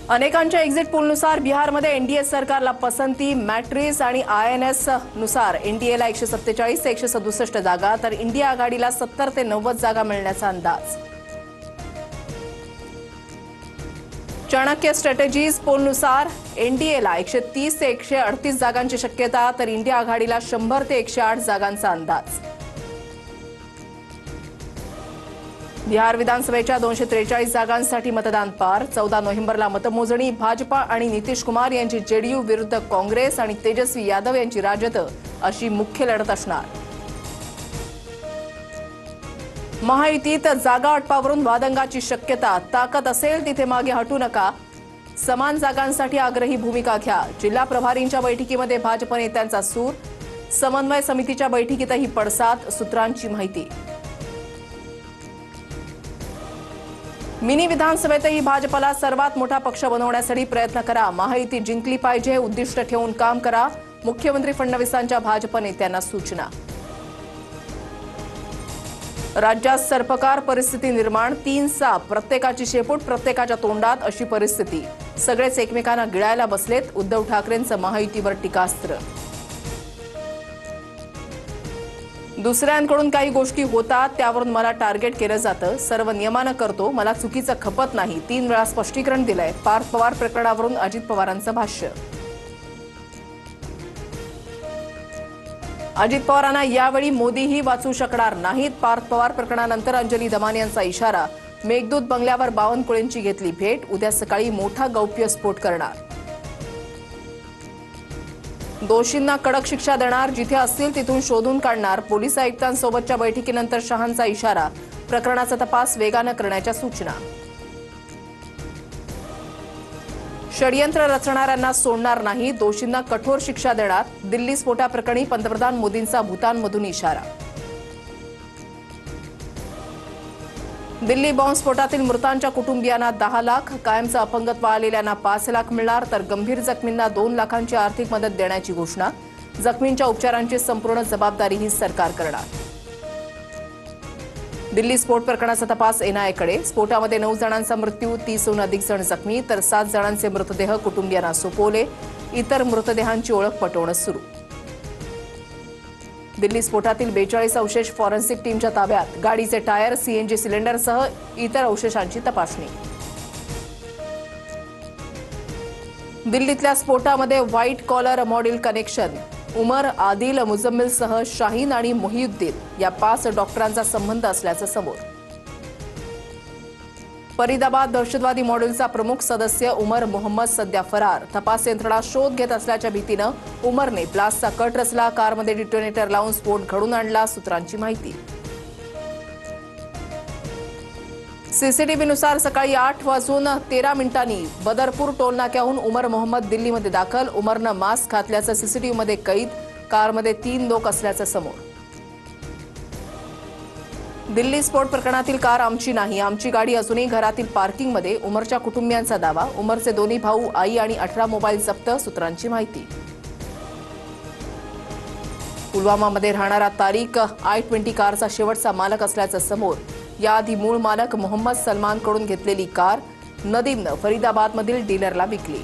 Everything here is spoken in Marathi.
अनेकांच्या एक्झिट पोलनुसार बिहारमध्ये एनडीए सरकारला पसंती, मॅट्रिस आणि आयएनएस नुसार एनडीएला 147 ते 167 जागा तर इंडिया आघाडीला 70 ते 90 जागा मिळण्याचा अंदाज. चाणक्य स्ट्रॅटेजीज पोलनुसार एनडीएला 130 ते 138 जागांची शक्यता तर इंडिया आघाडीला 100 ते 108 जागांचा अंदाज. बिहार विधानसभेच्या 243 जागांसाठी मतदान पार. 14 नोव्हेंबरला मतमोजणी. भाजपा आणि नितीश कुमार यांची जेडीयू विरुद्ध काँग्रेस आणि तेजस्वी यादव यांची राजद अशी मुख्य लढत असणार. महायुतीत जागा वाटपावरून वादंगाची शक्यता. ताकद असेल तिथे मागे हटू नका. समान जागांसाठी आग्रही भूमिका घ्या. जिल्हा प्रभारींच्या बैठकीमध्ये भाजप नेत्यांचा सूर. समन्वय समितीच्या बैठकीतही पडसाद. सूत्रांची माहिती. मिनी विधानसभेतही भाजपला सर्वात मोठा पक्ष बनवण्यासाठी प्रयत्न करा. महायुती जिंकली पाहिजे. उद्दिष्ट ठेवून काम करा. मुख्यमंत्री फडणवीसांच्या भाजप नेत्यांना सूचना. राज्यात सर्पकार परिस्थिती निर्माण. 3 साप प्रत्येकाची शेपूट प्रत्येकाच्या तोंडात अशी परिस्थिती. सगळेच एकमेकांना गिळायला बसलेत. उद्धव ठाकरेंचं महायुतीवर टीकास्त्र. दुसऱ्यांकडून काही गोष्टी होतात त्यावरून मला टार्गेट केलं जातं. सर्व नियमानं करतो. मला चुकीचं खपत नाही. 3 वेळा स्पष्टीकरण दिलंय. पार्थ पवार प्रकरणावरून अजित पवारांचं भाष्य. अजित पवारांना यावेळी मोदीही वाचू शकणार नाहीत. पार्थ पवार प्रकरणानंतर अंजली दमानी यांचा इशारा. मेघदूत बंगल्यावर बावनकुळेंची घेतली भेट. उद्या सकाळी मोठा गौप्यस्फोट करणार. दोषींना कडक शिक्षा देणार. जिथे असतील तिथून शोधून काढणार. पोलीस आयुक्तांसोबतच्या बैठकीनंतर शहांचा इशारा. प्रकरणाचा तपास वेगानं करण्याच्या सूचना. षडयंत्र रचणाऱ्यांना सोडणार नाही. दोषींना कठोर शिक्षा देणार. दिल्ली स्फोटाप्रकरणी पंतप्रधान मोदींचा भूतानमधून इशारा. दिल्ली बॉम्बस्फोटातील मृतांच्या कुटुंबियांना 10 लाख. कायमचं अपंगत्व आलेल्यांना 5 लाख मिळणार तर गंभीर जखमींना 2 लाखांची आर्थिक मदत देण्याची घोषणा. जखमींच्या उपचारांची संपूर्ण जबाबदारीही सरकार करणार. दिल्ली स्फोट प्रकरणाचा तपास एनआयएकडे. स्फोटामध्ये 9 जणांचा मृत्यू, 30हून अधिक जण जखमी तर 7 जणांचे मृतदेह कुटुंबियांना सोपवले. इतर मृतदेहांची ओळख पटवणं सुरू. दिल्ली स्फोटातील 42 अवशेष फॉरेन्सिक टीमच्या ताब्यात. गाडीचे टायर, सीएनजी सिलेंडरसह इतर अवशेषांची तपासणी. दिल्लीतल्या स्फोटामध्ये व्हाईट कॉलर मॉडेल कनेक्शन. उमर, आदिल, मुजम्मिलसह शाहीन आणि मोहिउद्दीन या 5 डॉक्टरांचा संबंध असल्याचं समोर. फरीदाबाद दहशतवादी मॉडेलचा प्रमुख सदस्य उमर मोहम्मद सध्या फरार. तपास यंत्रणा शोध घेत असल्याच्या भीतीनं उमरने प्लासचा कट रचला. कारमध्ये डिटोनेटर लावून स्फोट घडून आणला. सूत्रांची माहिती. सीसीटीव्हीनुसार सकाळी 8:13 बदरपूर टोलनाक्याहून उमर मोहम्मद दिल्लीमध्ये दाखल. उमरनं मास्क घातल्याचं सीसीटीव्हीमध्ये कैद. कारमध्ये 3 लोक असल्याचं समोर. दिल्ली स्फोट प्रकरणातील कार आमची नाही. आमची गाडी अजूनही घरातील पार्किंगमध्ये. उमरच्या कुटुंबियांचा दावा. उमरचे दोन्ही भाऊ, आई आणि 18 मोबाईल जप्त. सूत्रांची माहिती. पुलवामामध्ये राहणारा तारिक i20 कारचा शेवटचा मालक असल्याचं समोर. याआधी मूळ मालक मोहम्मद सलमानकडून घेतलेली कार नदीमनं फरीदाबादमधील डीलरला विकली.